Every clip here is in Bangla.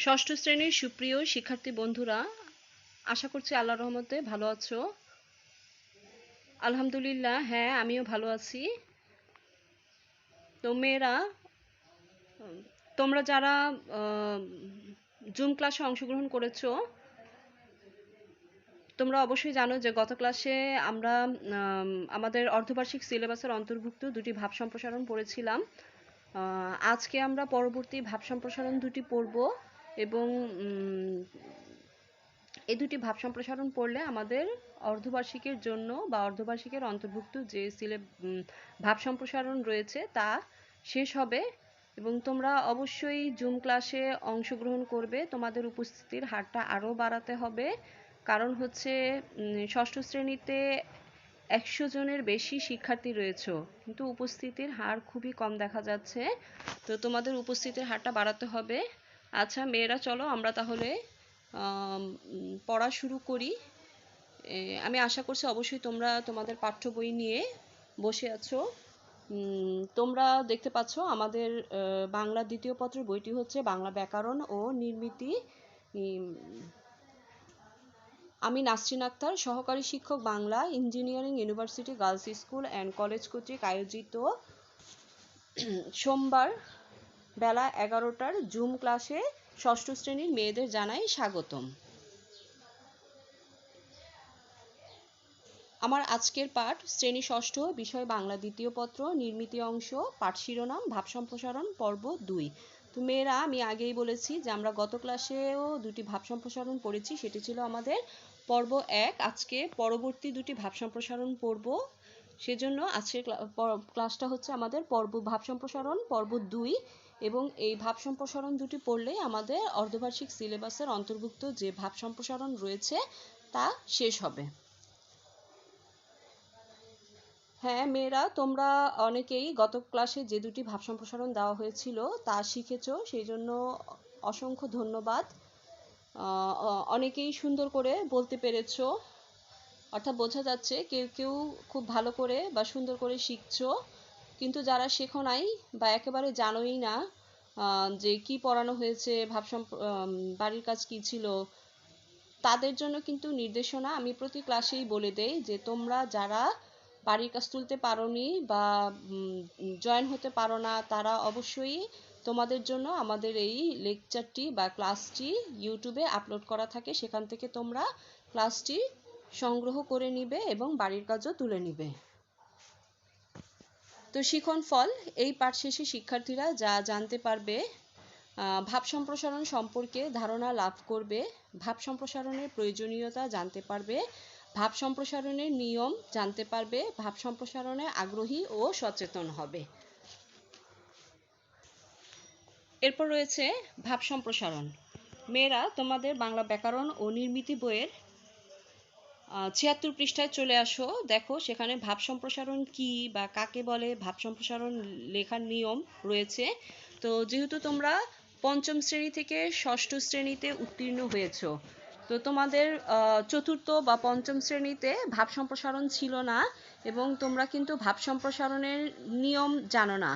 ষষ্ঠ শ্রেণীর সুপ্রিয় শিক্ষার্থী বন্ধুরা, আশা করছি আল্লাহর রহমতে ভালো আছো। আলহামদুলিল্লাহ, হ্যাঁ আমিও ভালো আছি। তো মেয়েরা, তোমরা যারা জুম ক্লাসে অংশগ্রহণ করেছো, তোমরা অবশ্যই জানো যে গত ক্লাসে আমরা আমাদের অর্ধবার্ষিক সিলেবাসের অন্তর্ভুক্ত দুটি ভাব সম্প্রসারণ পড়েছিলাম। আজকে আমরা পরবর্তী ভাব সম্প্রসারণ দুটি পড়ব এবং এই দুটি ভাব সম্প্রসারণ পড়লে আমাদের অর্ধবার্ষিকের জন্য বা অর্ধবার্ষিকের অন্তর্ভুক্ত যে ভাব সম্প্রসারণ রয়েছে তা শেষ হবে। এবং তোমরা অবশ্যই জুম ক্লাসে অংশগ্রহণ করবে, তোমাদের উপস্থিতির হারটা আরও বাড়াতে হবে। কারণ হচ্ছে ষষ্ঠ শ্রেণীতে 100 জনের বেশি শিক্ষার্থী রয়েছে, কিন্তু উপস্থিতির হার খুবই কম দেখা যাচ্ছে। তো তোমাদের উপস্থিতির হারটা বাড়াতে হবে। আচ্ছা মেয়েরা, চলো আমরা তাহলে পড়া শুরু করি। আমি আশা করছি অবশ্যই তোমরা তোমাদের পাঠ্য বই নিয়ে বসে আছো। তোমরা দেখতে পাচ্ছ আমাদের বাংলা দ্বিতীয় পত্রের বইটি হচ্ছে বাংলা ব্যাকরণ ও নির্মিতি। আমি নাসরিন আক্তার, সহকারী শিক্ষক Bangla, engineering university girls school and college কর্তৃক আয়োজিত সোমবার বেলা 11টার জুম ক্লাসে ষষ্ঠ শ্রেণীর মেয়েদের জানাই স্বাগতম। আমার আজকের পাঠ শ্রেণী ষষ্ঠ, বিষয় বাংলা দ্বিতীয় পত্র, নির্মিতি অংশ, পাঠ শিরোনাম ভাব সম্প্রসারণ পর্ব 2। তো মেয়েরা, আমি আগেই বলেছি যে আমরা গত ক্লাসেও দুটি ভাব সম্প্রসারণ পড়েছি, সেটি ছিল আমাদের পর্ব 1। আজকে পরবর্তী দুটি ভাব সম্প্রসারণ পড়ব, সেজন্য আজকের ক্লাসটা হচ্ছে আমাদের ভাব সম্প্রসারণ পর্ব 2। এবং এই ভাব সম্প্রসারণ দুটি পড়লেই আমাদের অর্ধবার্ষিক সিলেবাসের অন্তর্ভুক্ত যে ভাব সম্প্রসারণ রয়েছে তা শেষ হবে। হ্যাঁ মেয়েরা, তোমরা অনেকেই গত ক্লাসে যে দুটি ভাব সম্প্রসারণ দেওয়া হয়েছিল তা শিখেছো, সেই জন্য অসংখ্য ধন্যবাদ। অনেকেই সুন্দর করে বলতে পেরেছো, অর্থাৎ বোঝা যাচ্ছে কেউ কেউ খুব ভালো করে বা সুন্দর করে শিখছো, কিন্তু যারা শেখো নাই বা একেবারে জানোই না যে কি পড়ানো হয়েছে, বাড়ির কাজ কি ছিল, তাদের জন্য কিন্তু নির্দেশনা আমি প্রতি ক্লাসেই বলে দেই যে তোমরা যারা বাড়ির কাজ তুলতে পারোনি বা জয়েন হতে পারো না, তারা অবশ্যই তোমাদের জন্য আমাদের এই লেকচারটি বা ক্লাসটি ইউটিউবে আপলোড করা থাকে, সেখান থেকে তোমরা ক্লাসটি সংগ্রহ করে নিবে এবং বাড়ির কাজও তুলে নিবে। তো শিখন ফল, এই পাঠ শেষে শিক্ষার্থীরা যা জানতে পারবে: ভাব সম্প্রসারণ সম্পর্কে ধারণা লাভ করবে, ভাব সম্প্রসারণের প্রয়োজনীয়তা জানতে পারবে, ভাব সম্প্রসারণের নিয়ম জানতে পারবে, ভাব সম্প্রসারণে আগ্রহী ও সচেতন হবে। এরপর রয়েছে ভাব সম্প্রসারণ। মেয়েরা, তোমাদের বাংলা ব্যাকরণ ও নির্মিতি বইয়ের 76 পৃষ্ঠায় চলে আসো। দেখো সেখানে ভাব সম্প্রসারণ কি বা কাকে বলে, ভাব সম্প্রসারণ লেখার নিয়ম রয়েছে। তো যেহেতু তোমরা পঞ্চম শ্রেণী থেকে ষষ্ঠ শ্রেণীতে উত্তীর্ণ হয়েছ, তো তোমাদের চতুর্থ বা পঞ্চম শ্রেণীতে ভাব সম্প্রসারণ ছিল না এবং তোমরা কিন্তু ভাব সম্প্রসারণের নিয়ম জানো না।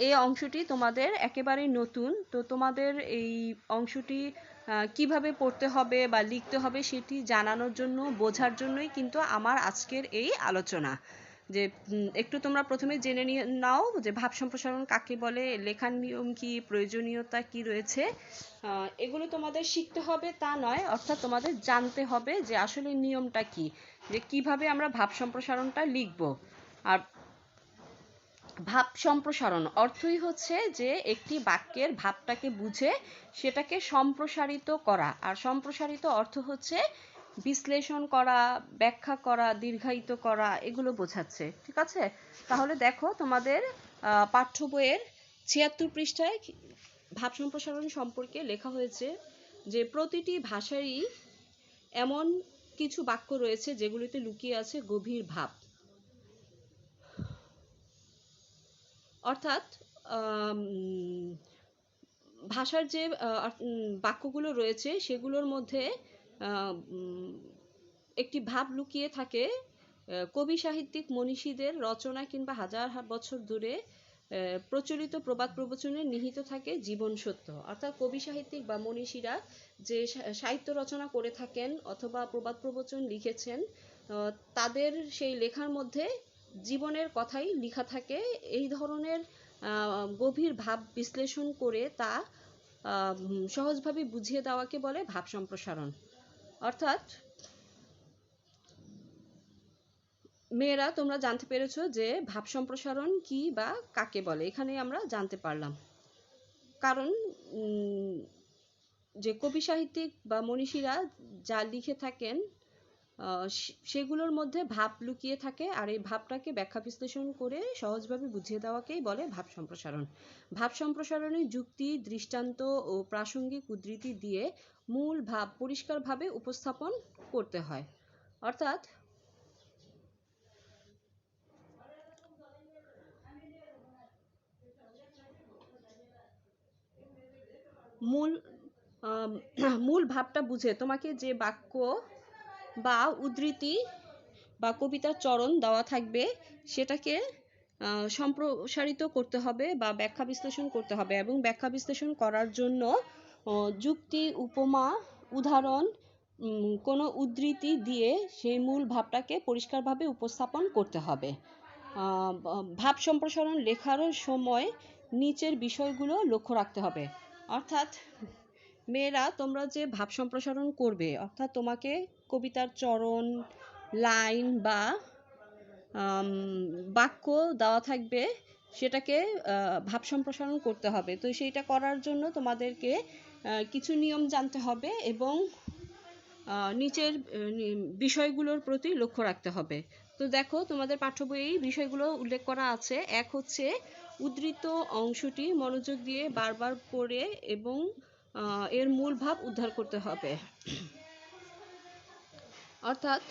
এই অংশটি তোমাদের একেবারেই নতুন। তো তোমাদের এই অংশটি কিভাবে পড়তে হবে বা লিখতে হবে সেটি জানানোর জন্য, বোঝার জন্যই কিন্তু আমার আজকের এই আলোচনা। যে একটু তোমরা প্রথমে জেনে নাও যে ভাব সম্প্রসারণ কাকে বলে, লেখার নিয়ম কি, প্রয়োজনীয়তা কি রয়েছে। এগুলো তোমাদের শিখতে হবে তা নয়, অর্থাৎ তোমাদের জানতে হবে যে আসলে নিয়মটা কি, যে কিভাবে আমরা ভাব সম্প্রসারণটা লিখব। আর ভাব সম্প্রসারণ অর্থই হচ্ছে যে একটি বাক্যের ভাবটাকে বুঝে সেটাকে সম্প্রসারিত করা, আর সম্প্রসারিত অর্থ হচ্ছে বিশ্লেষণ করা, ব্যাখ্যা করা, দীর্ঘায়িত করা, এগুলো বোঝাচ্ছে। ঠিক আছে, তাহলে দেখো তোমাদের পাঠ্য বইয়ের 76 পৃষ্ঠায় ভাব সম্প্রসারণ সম্পর্কে লেখা হয়েছে যে প্রতিটি ভাষারই এমন কিছু বাক্য রয়েছে যেগুলিতে লুকিয়ে আছে গভীর ভাব। অর্থাৎ ভাষার যে বাক্যগুলো রয়েছে সেগুলোর মধ্যে একটি ভাব লুকিয়ে থাকে। কবি সাহিত্যিক মনীষীদের রচনা কিংবা হাজার বছর ধরে প্রচলিত প্রবাদ প্রবচনে নিহিত থাকে জীবন সত্য। অর্থাৎ কবি সাহিত্যিক বা মনীষীরা যে সাহিত্য রচনা করে থাকেন অথবা প্রবাদ প্রবচন লিখেছেন, তাদের সেই লেখার মধ্যে জীবনের কথাই লেখা থাকে। এই ধরনের গভীর ভাব বিশ্লেষণ করে তা সহজভাবে বুঝিয়ে দেওয়াকে বলে ভাব সম্প্রসারণ। অর্থাৎ মেয়েরা, তোমরা জানতে পেরেছো যে ভাব সম্প্রসারণ কি বা কাকে বলে। এখানে আমরা জানতে পারলাম। কারণ যে কবি সাহিত্যিক বা মনীষীরা যা লিখে থাকেন সেগুলোর মধ্যে ভাব লুকিয়ে থাকে, আর এই ভাবটাকে ব্যাখ্যা বিশ্লেষণ করে সহজভাবে বুঝিয়ে দেওয়াকেই বলে ভাব সম্প্রসারণ। ভাব সম্প্রসারণে যুক্তি, দৃষ্টান্ত ও প্রাসঙ্গিক উদ্ধৃতি দিয়ে মূল ভাব পরিষ্কারভাবে উপস্থাপন করতে হয়। অর্থাৎ মূল ভাবটা বুঝে তোমাকে যে বাক্য বা উদ্ধৃতি বা কবিতার চরণ দেওয়া থাকবে সেটাকে সম্প্রসারিত করতে হবে বা ব্যাখ্যা বিশ্লেষণ করতে হবে, এবং ব্যাখ্যা বিশ্লেষণ করার জন্য যুক্তি, উপমা, উদাহরণ, কোনো উদ্ধৃতি দিয়ে সেই মূল ভাবটাকে পরিষ্কারভাবে উপস্থাপন করতে হবে। ভাব সম্প্রসারণ লেখার সময় নিচের বিষয়গুলো লক্ষ্য রাখতে হবে। অর্থাৎ মেয়েরা, তোমরা যে ভাব সম্প্রসারণ করবে, অর্থাৎ তোমাকে কবিতার চরণ, লাইন বা বাক্য দেওয়া থাকবে, সেটাকে ভাব সম্প্রসারণ করতে হবে। তো সেইটা করার জন্য তোমাদেরকে কিছু নিয়ম জানতে হবে এবং নিচের বিষয়গুলোর প্রতি লক্ষ্য রাখতে হবে। তো দেখো, তোমাদের পাঠ্য বইয়ে এই বিষয়গুলো উল্লেখ করা আছে। এক হচ্ছে উদ্ধৃত অংশটি মনোযোগ দিয়ে বারবার পড়ে এবং এর মূল ভাব উদ্ধার করতে হবে। অর্থাৎ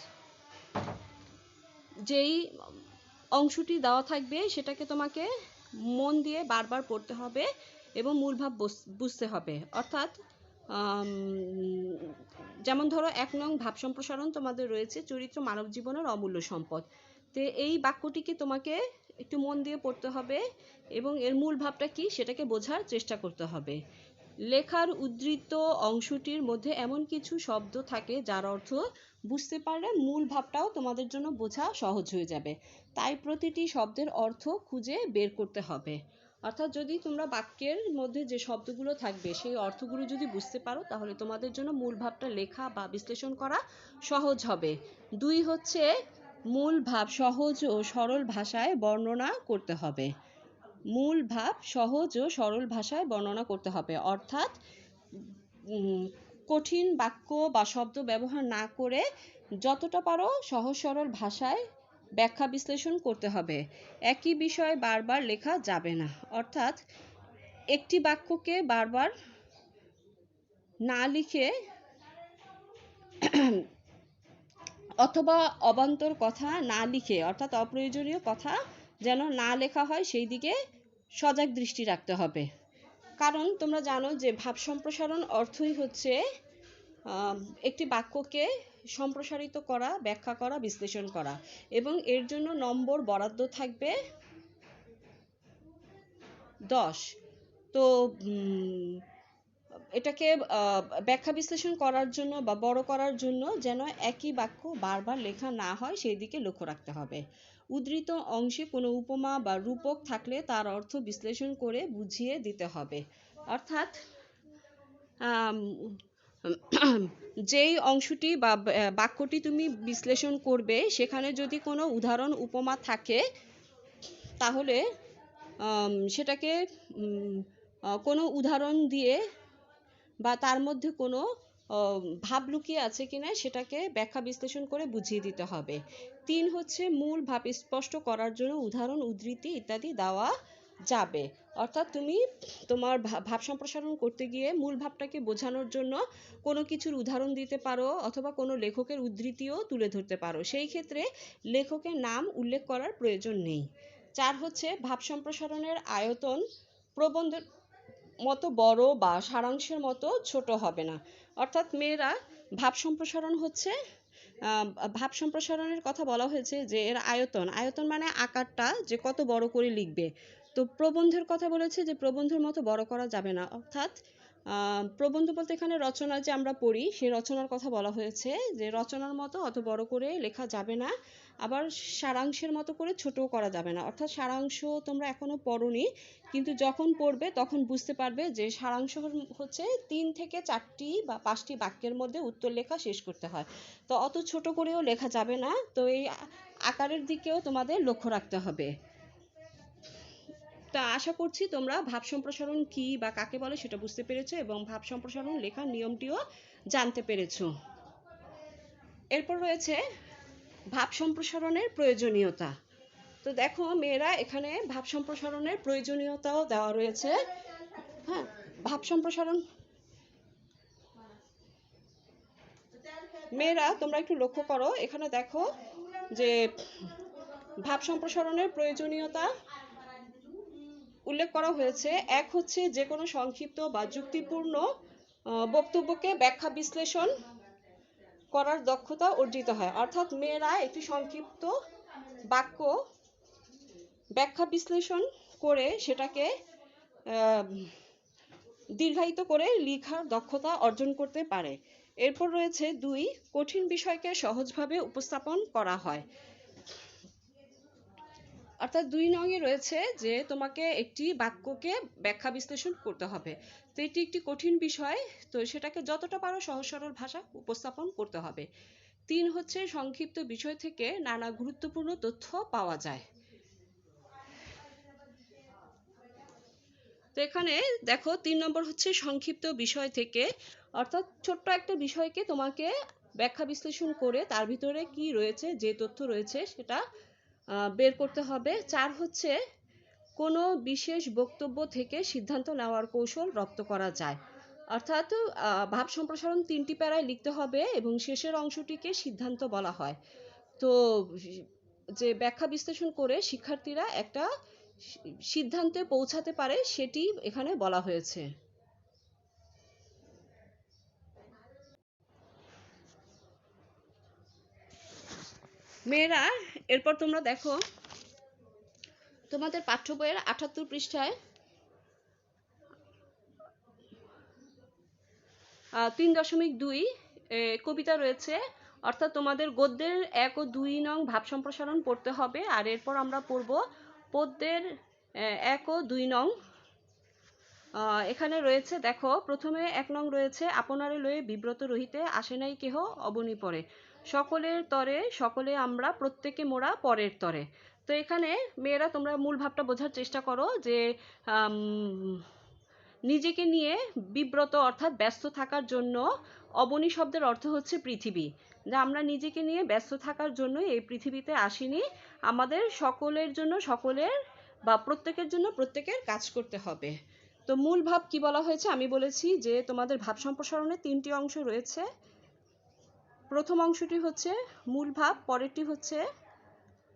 যেই অংশটি দেওয়া থাকবে সেটাকে তোমাকে মন দিয়ে বারবার পড়তে হবে এবং মূল ভাব বুঝতে হবে। অর্থাৎ যেমন ধরো 1 নং ভাব সম্প্রসারণ তোমাদের রয়েছে চরিত্র মানব জীবনের অমূল্য সম্পদ। তো এই বাক্যটিকে তোমাকে একটু মন দিয়ে পড়তে হবে এবং এর মূল ভাবটা কি সেটাকে বোঝার চেষ্টা করতে হবে। লেখার উদ্ধৃত অংশটির মধ্যে এমন কিছু শব্দ থাকে যার অর্থ বুঝতে পারলে মূল ভাবটাও তোমাদের জন্য বোঝা সহজ হয়ে যাবে। তাই প্রতিটি শব্দের অর্থ খুঁজে বের করতে হবে। অর্থাৎ যদি তোমরা বাক্যের মধ্যে যে শব্দগুলো থাকবে সেই অর্থগুলো যদি বুঝতে পারো, তাহলে তোমাদের জন্য মূল ভাবটা লেখা বা বিশ্লেষণ করা সহজ হবে। 2 হচ্ছে মূল ভাব সহজ ও সরল ভাষায় বর্ণনা করতে হবে। মূল ভাব সহজ ও সরল ভাষায় বর্ণনা করতে হবে। অর্থাৎ কঠিন বাক্য বা শব্দ ব্যবহার না করে যতটা পারো সহজ সরল ভাষায় ব্যাখ্যা বিশ্লেষণ করতে হবে। একই বিষয় বারবার লেখা যাবে না। অর্থাৎ একটি বাক্যকে বারবার না লিখে অথবা অবান্তর কথা না লিখে, অর্থাৎ অপ্রয়োজনীয় কথা যেন না লেখা হয় সেই দিকে সজাগ দৃষ্টি রাখতে হবে। কারণ তোমরা জানো যে ভাব সম্প্রসারণ অর্থই হচ্ছে একটি বাক্যকে সম্প্রসারিত করা, ব্যাখ্যা করা, বিশ্লেষণ করা, এবং এর জন্য নম্বর বরাদ্দ থাকবে 10। তো এটাকে ব্যাখ্যা বিশ্লেষণ করার জন্য বা বড় করার জন্য যেন একই বাক্য বারবার লেখা না হয় সেই দিকে লক্ষ্য রাখতে হবে। উদ্ধৃত অংশে কোনো উপমা বা রূপক থাকলে তার অর্থ বিশ্লেষণ করে বুঝিয়ে দিতে হবে। অর্থাৎ যেই অংশটি বা বাক্যটি তুমি বিশ্লেষণ করবে সেখানে যদি কোনো উদাহরণ উপমা থাকে তাহলে সেটাকে কোনো উদাহরণ দিয়ে বা তার মধ্যে কোনো ভাব লুকিয়ে আছে কিনা সেটাকে ব্যাখ্যা বিশ্লেষণ করে বুঝিয়ে দিতে হবে। 3 হচ্ছে মূল ভাব স্পষ্ট করার জন্য উদাহরণ, উদ্ধৃতি ইত্যাদি দেওয়া যাবে। অর্থাৎ তুমি তোমার ভাব সম্প্রসারণ করতে গিয়ে মূল ভাবটাকে বোঝানোর জন্য কোনো কিছুর উদাহরণ দিতে পারো অথবা কোনো লেখকের উদ্ধৃতিও তুলে ধরতে পারো। সেই ক্ষেত্রে লেখকের নাম উল্লেখ করার প্রয়োজন নেই। 4 হচ্ছে ভাব সম্প্রসারণের আয়তন প্রবন্ধের মতো বড় বা সারাংশের মতো ছোট হবে না। অর্থাৎ মেয়েরা, ভাব সম্প্রসারণ হচ্ছে ভাব সম্প্রসারণের কথা বলা হয়েছে যে এর আয়তন মানে আকারটা যে কত বড় করে লিখবে। তো প্রবন্ধের কথা বলেছে যে প্রবন্ধের মতো বড় করা যাবে না, অর্থাৎ প্রবন্ধ বলতে এখানে রচনা যে আমরা পড়ি সেই রচনার কথা বলা হয়েছে, যে রচনার মতো অত বড় করে লেখা যাবে না, আবার সারাংশের মতো করে ছোটও করা যাবে না। অর্থাৎ সারাংশ তোমরা এখনো পড়োনি, কিন্তু যখন পড়বে তখন বুঝতে পারবে যে সারাংশ হচ্ছে 3 থেকে 4টি বা 5টি বাক্যের মধ্যে উত্তর লেখা শেষ করতে হয়। তো অত ছোট করেও লেখা যাবে না, তো এই আকারের দিকেও তোমাদের লক্ষ্য রাখতে হবে। তা আশা করছি তোমরা ভাব সম্প্রসারণ কি বা কাকে বলে সেটা বুঝতে পেরেছো এবং ভাব সম্প্রসারণ লেখার নিয়মটিও জানতে পেরেছো। এরপর রয়েছে ভাব সম্প্রসারণের প্রয়োজনীয়তা। তো দেখো মেয়েরা, এখানে ভাব সম্প্রসারণের প্রয়োজনীয়তাও দেওয়া রয়েছে। হ্যাঁ, ভাব সম্প্রসারণ, মেয়েরা তোমরা একটু লক্ষ্য করো, এখানে দেখো যে ভাব সম্প্রসারণের প্রয়োজনীয়তা উল্লেখ করা হয়েছে। এক হচ্ছে যে কোনো সংক্ষিপ্ত বা যুক্তিপূর্ণ বক্তব্যকে ব্যাখ্যা বিশ্লেষণ করার দক্ষতা অর্জিত হয়। অর্থাৎ মেয়েরা একটি সংক্ষিপ্ত বাক্য ব্যাখ্যা বিশ্লেষণ করে সেটাকে দীর্ঘায়িত করে লেখার দক্ষতা অর্জন করতে পারে। এরপর রয়েছে 2, কঠিন বিষয়কে সহজভাবে উপস্থাপন করা হয়। অর্থাৎ 2 নংয়ে রয়েছে যে তোমাকে একটি বাক্যকে ব্যাখ্যা বিশ্লেষণ করতে হবে। তো এটি একটি কঠিন বিষয়, তো সেটাকে যতটা পারো সহজ সরল ভাষা উপস্থাপন করতে হবে। 3 হচ্ছে সংক্ষিপ্ত বিষয় থেকে নানা গুরুত্বপূর্ণ তথ্য পাওয়া যায়। তো এখানে দেখো 3 নম্বর হচ্ছে সংক্ষিপ্ত বিষয় থেকে, অর্থাৎ ছোট্ট একটা বিষয়কে তোমাকে ব্যাখ্যা বিশ্লেষণ করে তার ভিতরে কি রয়েছে, যে তথ্য রয়েছে সেটা বের করতে হবে। 4 হচ্ছে কোনো বিশেষ বক্তব্য থেকে সিদ্ধান্ত নেওয়ার কৌশল রপ্ত করা যায়। অর্থাৎ ভাব সম্প্রসারণ 3টি প্যারায় লিখতে হবে এবং শেষের অংশটিকে সিদ্ধান্ত বলা হয়। তো যে ব্যাখ্যা বিশ্লেষণ করে শিক্ষার্থীরা একটা সিদ্ধান্তে পৌঁছাতে পারে সেটি এখানে বলা হয়েছে। মেয়েরা, এরপর তোমরা দেখো তোমাদের পাঠ্য বইয়ের 78 পৃষ্ঠায় 3.2 কবিতা রয়েছে। অর্থাৎ তোমাদের গদ্যের 1 ও 2 নং ভাব সম্প্রসারণ পড়তে হবে, আর এরপর আমরা পড়ব পদ্যের 1 ও 2 নং। এখানে রয়েছে দেখো, প্রথমে 1 নং রয়েছে, আপনারে লয়ে বিব্রত রহিতে আসে নাই কেহ অবনী পরে, সকলের তরে সকলে আমরা প্রত্যেকে মোরা পরের তরে। তো এখানে মেয়েরা তোমরা মূল ভাবটা বোঝার চেষ্টা করো যে নিজেকে নিয়ে বিব্রত অর্থাৎ ব্যস্ত থাকার জন্য, অবনী শব্দের অর্থ হচ্ছে পৃথিবী, যে আমরা নিজেকে নিয়ে ব্যস্ত থাকার জন্য এই পৃথিবীতে আসিনি, আমাদের সকলের জন্য সকলের বা প্রত্যেকের জন্য প্রত্যেকের কাজ করতে হবে। তো মূল ভাব কি বলা হয়েছে আমি বলেছি যে তোমাদের ভাব সম্প্রসারণে 3টি অংশ রয়েছে। প্রথম অংশটি হচ্ছে মূল ভাব, পরেরটি হচ্ছে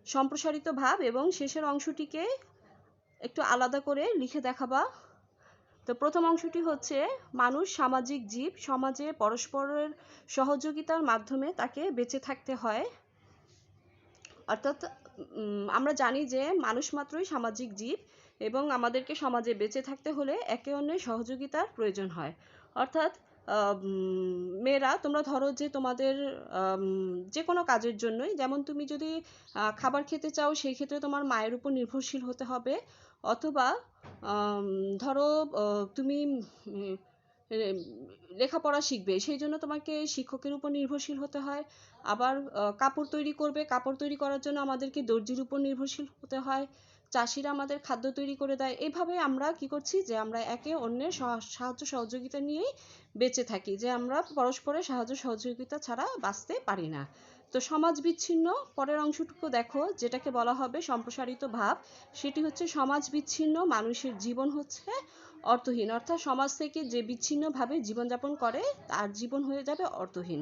সম্প্রসারিত ভাব এবং শেষের অংশটিকে একটু আলাদা করে লিখে দেখাবা। তো প্রথম অংশটি হচ্ছে মানুষ সামাজিক জীব, সমাজে পরস্পরের সহযোগিতার মাধ্যমে তাকে বেঁচে থাকতে হয়। অর্থাৎ আমরা জানি যে মানুষ মাত্রই সামাজিক জীব এবং আমাদেরকে সমাজে বেঁচে থাকতে হলে একে অন্যের সহযোগিতার প্রয়োজন হয়। অর্থাৎ মেয়েরা তোমরা ধরো যে তোমাদের যে কোনো কাজের জন্যই, যেমন তুমি যদি খাবার খেতে চাও সেই ক্ষেত্রে তোমার মায়ের উপর নির্ভরশীল হতে হবে, অথবা ধরো তুমি লেখাপড়া শিখবে সেই জন্য তোমাকে শিক্ষকের উপর নির্ভরশীল হতে হয়। আবার কাপড় তৈরি করবে, কাপড় তৈরি করার জন্য আমাদেরকে দর্জির উপর নির্ভরশীল হতে হয়। চাষিরা আমাদের খাদ্য তৈরি করে দেয়। এইভাবে আমরা কি করছি যে আমরা একে অন্যের সাহায্য সহযোগিতা নিয়েই বেঁচে থাকি, যে আমরা পরস্পরের সাহায্য সহযোগিতা ছাড়া বাঁচতে পারি না। তো সমাজ বিচ্ছিন্ন, পরের অংশটুকু দেখো, যেটাকে বলা হবে সম্প্রসারিত ভাব, সেটি হচ্ছে সমাজ বিচ্ছিন্ন মানুষের জীবন হচ্ছে অর্থহীন। অর্থাৎ সমাজ থেকে যে বিচ্ছিন্নভাবে জীবনযাপন করে তার জীবন হয়ে যাবে অর্থহীন,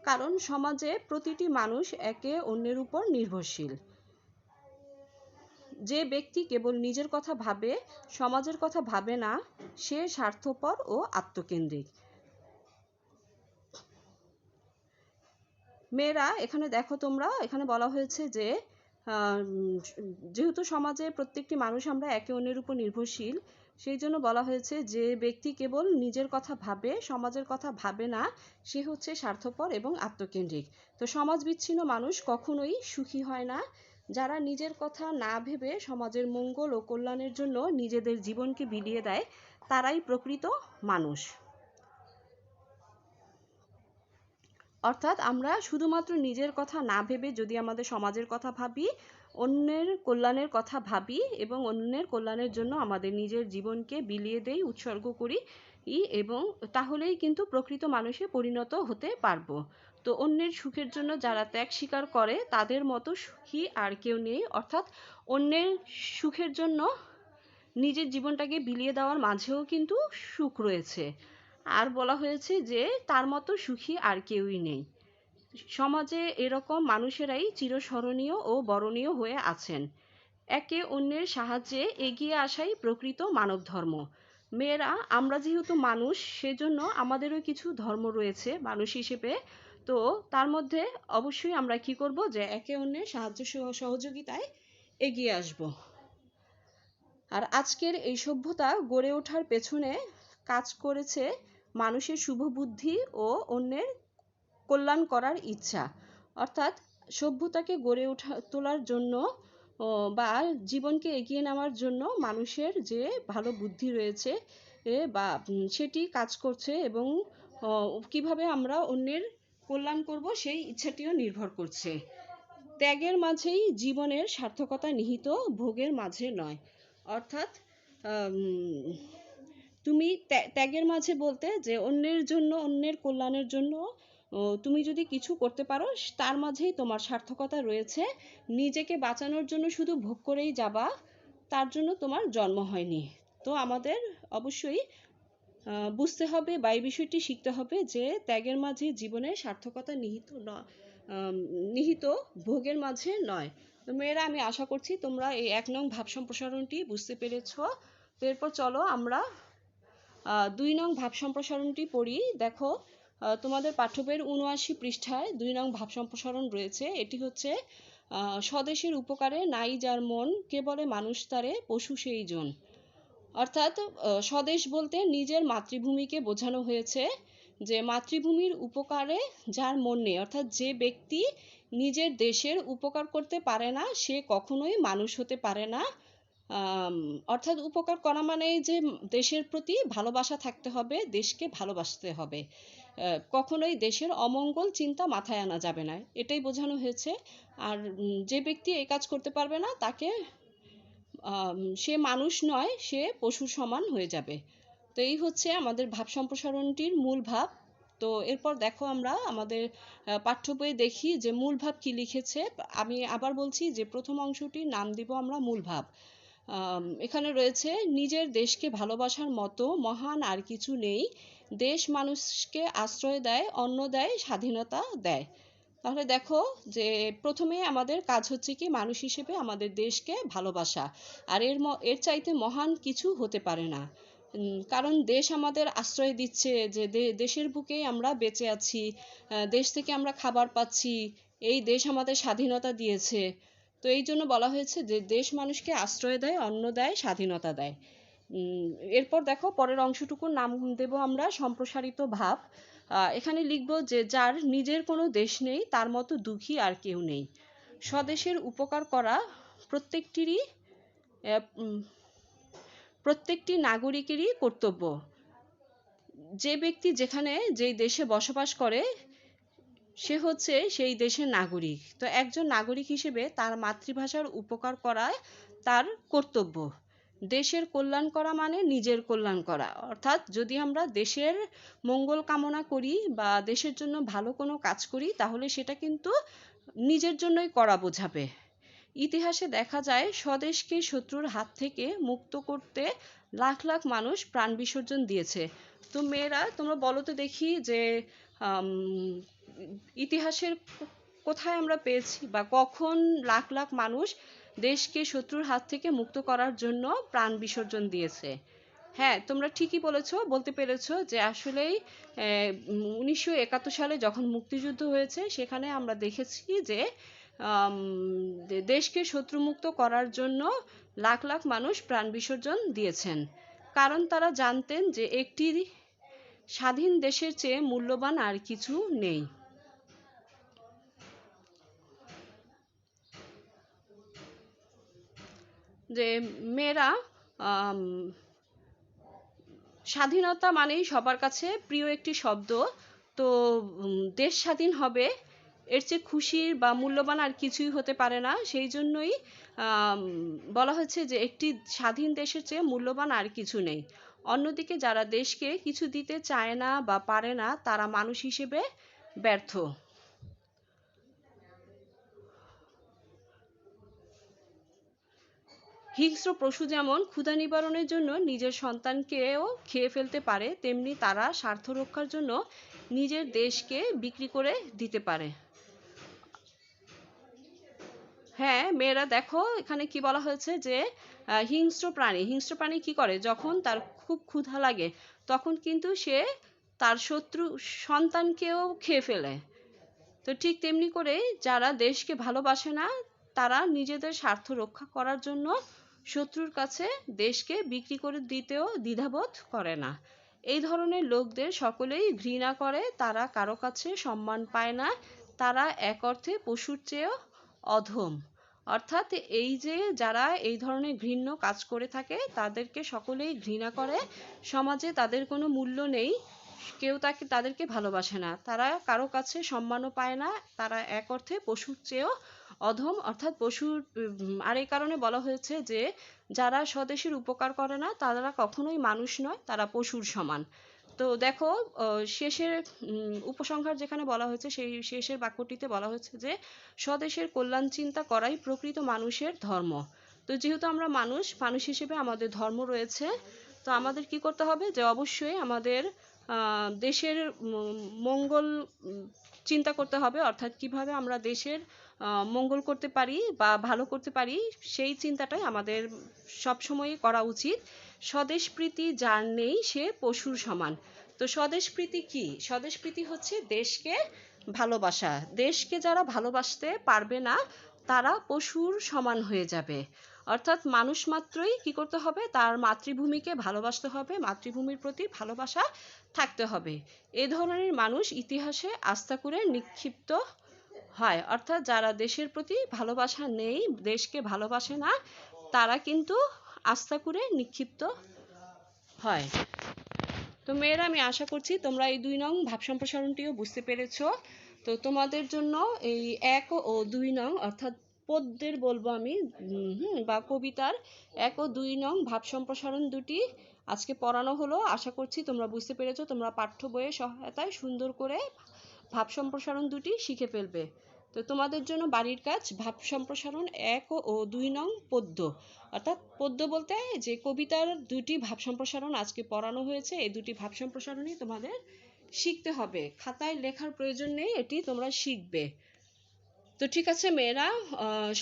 কারণ সমাজে প্রতিটি মানুষ একে অন্যের উপর নির্ভরশীল। যে ব্যক্তি কেবল নিজের কথা ভাবে, সমাজের কথা ভাবে না, সে স্বার্থপর ও আত্মকেন্দ্রিক। মেয়েরা এখানে দেখো তোমরা, এখানে বলা হয়েছে যে যেহেতু সমাজে প্রত্যেকটি মানুষ আমরা একে অন্যের উপর নির্ভরশীল, সেই জন্য বলা হয়েছে যে ব্যক্তি কেবল নিজের কথা ভাবে, সমাজের কথা ভাবে না, সে হচ্ছে স্বার্থপর এবং আত্মকেন্দ্রিক। তো সমাজ বিচ্ছিন্ন মানুষ কখনোই সুখী হয় না। যারা নিজের কথা না ভেবে সমাজের মঙ্গল ও কল্যাণের জন্য নিজেদের জীবনকে বিলিয়ে দেয়, তারাই প্রকৃত মানুষ। অর্থাৎ আমরা শুধুমাত্র নিজের কথা না ভেবে যদি আমাদের সমাজের কথা ভাবি, অন্যের কল্যাণের কথা ভাবি এবং অন্যের কল্যাণের জন্য আমাদের নিজের জীবনকে বিলিয়ে দেই, উৎসর্গ করি, এবং তাহলেই কিন্তু প্রকৃত মানুষে পরিণত হতে পারবো। তো অন্যের সুখের জন্য যারা ত্যাগ স্বীকার করে তাদের মতো সুখী আর কেউ নেই। অর্থাৎ অন্যের সুখের জন্য নিজের জীবনটাকে বিলিয়ে দেওয়ার মাঝেও কিন্তু সুখ রয়েছে। আর বলা হয়েছে যে তার মতো সুখী আর কেউই নেই। সমাজে এরকম মানুষেরাই চিরস্মরণীয় ও বরণীয় হয়ে আছেন। একে অন্যের সাহায্যে এগিয়ে আসাই প্রকৃত মানব ধর্ম। মেয়েরা, আমরা যেহেতু মানুষ, সেজন্য আমাদেরও কিছু ধর্ম রয়েছে মানুষ হিসেবে। তো তার মধ্যে অবশ্যই আমরা কি করব, যে একে অন্যের সাহায্য সহযোগিতায় এগিয়ে আসব। আর আজকের এই সভ্যতা গড়ে ওঠার পেছনে কাজ করেছে মানুষের শুভ বুদ্ধি ও অন্যের কল্যাণ করার ইচ্ছা। অর্থাৎ সভ্যতাকে গড়ে তোলার জন্য বা জীবনকে এগিয়ে নেওয়ার জন্য মানুষের যে ভালো বুদ্ধি রয়েছে বা সেটি কাজ করছে, এবং কিভাবে আমরা অন্যের কল্যাণ করব সেই ইচ্ছাটিও নির্ভর করছে। ত্যাগের মাঝেই জীবনের সার্থকতা নিহিত, ভোগের মাঝে নয়। অর্থাৎ তুমি ত্যাগের মাঝে বলতে যে অন্যের জন্য, অন্যের কল্যাণের জন্য তুমি যদি কিছু করতে পারো, তার মাঝেই তোমার সার্থকতা রয়েছে। নিজেকে বাঁচানোর জন্য শুধু ভোগ করেই যাবা, তার জন্য তোমার জন্ম হয়নি। তো আমাদের অবশ্যই বুঝতে হবে বা এই বিষয়টি শিখতে হবে যে ত্যাগের মাঝে জীবনের সার্থকতা নিহিত, ভোগের মাঝে নয়। তো মেয়েরা, আমি আশা করছি তোমরা এই 1 নং ভাব সম্প্রসারণটি বুঝতে পেরেছ। তো এরপর চলো আমরা 2 নং ভাব সম্প্রসারণটি পড়ি। দেখো, তোমাদের পাঠ্য বইয়ের 79 পৃষ্ঠায় 2 নং ভাব সম্প্রসারণ রয়েছে। এটি হচ্ছে স্বদেশের উপকারে নাই যার মন, কে বলে মানুষ তারে পশু সেই জন। অর্থাৎ স্বদেশ বলতে নিজের মাতৃভূমিকে বোঝানো হয়েছে, যে মাতৃভূমির উপকারে যার মন নেই, অর্থাৎ যে ব্যক্তি নিজের দেশের উপকার করতে পারে না, সে কখনোই মানুষ হতে পারে না। অর্থাৎ উপকার করা মানে যে দেশের প্রতি ভালোবাসা থাকতে হবে, দেশকে ভালোবাসতে হবে, কখনোই দেশের অমঙ্গল চিন্তা মাথায় আনা যাবে না, এটাই বোঝানো হয়েছে। আর যে ব্যক্তি এই কাজ করতে পারবে না, তাকে সে মানুষ নয়, সে পশুর সমান হয়ে যাবে। তো এই হচ্ছে আমাদের ভাব সম্প্রসারণটির মূল ভাব। তো এরপর দেখো, আমরা আমাদের পাঠ্য বইয়ে দেখি যে মূল ভাব কি লিখেছে। আমি আবার বলছি যে প্রথম অংশটির নাম দিব আমরা মূল ভাব। এখানে রয়েছে, নিজের দেশকে ভালোবাসার মতো মহান আর কিছু নেই, দেশ মানুষকে আশ্রয় দেয়, অন্ন দেয়, স্বাধীনতা দেয়। তাহলে দেখো যে প্রথমে আমাদের কাজ হচ্ছে কি, মানুষ হিসেবে আমাদের দেশকে ভালোবাসা। আর এর চাইতে মহান কিছু হতে পারে না। কারণ দেশ আমাদের আশ্রয় দিচ্ছে, যে দেশের বুকেই আমরা বেঁচে আছি, দেশ থেকে আমরা খাবার পাচ্ছি, এই দেশ আমাদের স্বাধীনতা দিয়েছে। তো এই জন্য বলা হয়েছে যে দেশ মানুষকে আশ্রয় দেয়, অন্ন দেয়, স্বাধীনতা দেয়। এরপর দেখো, পরের অংশটুকুর নাম দেব আমরা সম্প্রসারিত ভাব। এখানে লিখব যে যার নিজের কোনো দেশ নেই, তার মতো দুঃখী আর কেউ নেই। স্বদেশের উপকার করা প্রত্যেকটি নাগরিকেরই কর্তব্য। যে ব্যক্তি যেই দেশে বসবাস করে, সে হচ্ছে সেই দেশের নাগরিক। তো একজন নাগরিক হিসেবে তার মাতৃভাষার উপকার করা তার কর্তব্য। দেশের কল্যাণ করা মানে নিজের কল্যাণ করা। অর্থাৎ যদি আমরা দেশের মঙ্গল কামনা করি বা দেশের জন্য ভালো কোনো কাজ করি, তাহলে সেটা কিন্তু নিজের জন্যই করা বোঝাবে। ইতিহাসে দেখা যায়, স্বদেশকে শত্রুর হাত থেকে মুক্ত করতে লাখ লাখ মানুষ প্রাণ বিসর্জন দিয়েছে। তো মেয়েরা, তোমরা বলো তো দেখি যে ইতিহাসের কোথায় আমরা পেয়েছি বা কখন লাখ লাখ মানুষ দেশকে শত্রুর হাত থেকে মুক্ত করার জন্য প্রাণ বিসর্জন দিয়েছে? হ্যাঁ, তোমরা ঠিকই বলতে পেরেছো যে আসলেই 1971 সালে যখন মুক্তিযুদ্ধ হয়েছে, সেখানে আমরা দেখেছি যে দেশকে শত্রুমুক্ত করার জন্য লাখ লাখ মানুষ প্রাণ বিসর্জন দিয়েছেন, কারণ তারা জানতেন যে একটি স্বাধীন দেশের চেয়ে মূল্যবান আর কিছু নেই। যে মেয়েরা স্বাধীনতা মানেই সবার কাছে প্রিয় একটি শব্দ। তো দেশ স্বাধীন হবে, এর চেয়ে খুশির বা মূল্যবান আর কিছুই হতে পারে না। সেই জন্যই বলা হচ্ছে যে একটি স্বাধীন দেশের চেয়ে মূল্যবান আর কিছু নেই। অন্যদিকে যারা দেশকে কিছু দিতে চায় না বা পারে না, তারা মানুষ হিসেবে ব্যর্থ। হিংস্র পশু যেমন ক্ষুধা নিবারণের জন্য নিজের সন্তানকেও খেয়ে ফেলতে পারে, তেমনি তারা স্বার্থ রক্ষার জন্য নিজের দেশকে বিক্রি করে দিতে পারে। হ্যাঁ মেয়েরা দেখো, এখানে কি বলা হয়েছে যে হিংস্র প্রাণী কি করে, যখন তার খুব ক্ষুধা লাগে তখন কিন্তু সে তার শত্রু সন্তানকেও খেয়ে ফেলে। তো ঠিক তেমনি করে যারা দেশকে ভালোবাসে না, তারা নিজেদের স্বার্থ রক্ষা করার জন্য শত্রুর কাছে দেশকে বিক্রি করে দিতেও দ্বিধাবোধ করে না। এই ধরনের লোকদের সকলেই ঘৃণা করে, তারা কারো কাছে সম্মান পায় না, তারা এক অর্থে পশুর চেয়েও অধম। অর্থাৎ এই যে যারা এই ধরনের ঘৃণ্য কাজ করে থাকে, তাদেরকে সকলেই ঘৃণা করে, সমাজে তাদের কোনো মূল্য নেই, কেউ তাদেরকে ভালোবাসে না, তারা কারো কাছে সম্মানও পায় না, তারা এক অর্থে পশুর চেয়েও অধম। অর্থাৎ পশুর আর এই কারণে বলা হয়েছে যে যারা স্বদেশের উপকার করে না, তারা কখনোই মানুষ নয়, তারা পশুর সমান। তো দেখো, শেষের উপসংহার যেখানে বলা হয়েছে, সেই শেষের বাক্যটিতে বলা হয়েছে যে স্বদেশের কল্যাণ চিন্তা করাই প্রকৃত মানুষের ধর্ম। তো যেহেতু আমরা মানুষ হিসেবে আমাদের ধর্ম রয়েছে, তো আমাদের কি করতে হবে, যে অবশ্যই আমাদের দেশের মঙ্গল চিন্তা করতে হবে। অর্থাৎ কিভাবে আমরা দেশের মঙ্গল করতে পারি বা ভালো করতে পারি, সেই চিন্তাটাই আমাদের সবসময়ই করা উচিত। স্বদেশপ্রীতি যার নেই সে পশুর সমান। তো স্বদেশপ্রীতি কি? স্বদেশপ্রীতি হচ্ছে দেশকে ভালোবাসা। দেশকে যারা ভালোবাসতে পারবে না, তারা পশুর সমান হয়ে যাবে। অর্থাৎ মানুষ মাত্রই কি করতে হবে, তার মাতৃভূমিকে ভালোবাসতে হবে, মাতৃভূমির প্রতি ভালোবাসা থাকতে হবে। এ ধরনের মানুষ ইতিহাসে আস্থা করে নিক্ষিপ্ত হয়। অর্থাৎ যারা দেশের প্রতি ভালোবাসা নেই, দেশকে ভালোবাসে না, তারা কিন্তু আস্থা করে নিক্ষিপ্ত হয়। তো মেয়েরা, আমি আশা করছি তোমরা এই 2 নং ভাব সম্প্রসারণটিও বুঝতে পেরেছ। তো তোমাদের জন্য এই 1 ও 2 নং অর্থাৎ পদ্যের বলবো আমি, বা কবিতার 1 ও 2 নং ভাব সম্প্রসারণ দুটি আজকে পড়ানো হলো। আশা করছি তোমরা বুঝতে পেরেছো, তোমরা পাঠ্য বইয়ের সহায়তায় সুন্দর করে ভাব সম্প্রসারণ দুটি শিখে ফেলবে। তো তোমাদের জন্য বাড়ির কাজ, ভাব সম্প্রসারণ 1 ও 2 নং পদ্য। অর্থাৎ পদ্য বলতে যে কবিতার 2টি ভাব সম্প্রসারণ আজকে পড়ানো হয়েছে, এই 2টি ভাব সম্প্রসারণই তোমাদের শিখতে হবে। খাতায় লেখার প্রয়োজন নেই, এটি তোমরা শিখবে। তো ঠিক আছে মেয়েরা,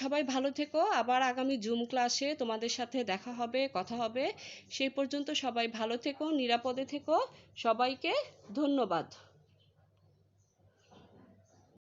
সবাই ভালো থেকো। আবার আগামী জুম ক্লাসে তোমাদের সাথে দেখা হবে, কথা হবে। সেই পর্যন্ত সবাই ভালো থেকো, নিরাপদে থেকো। সবাইকে ধন্যবাদ।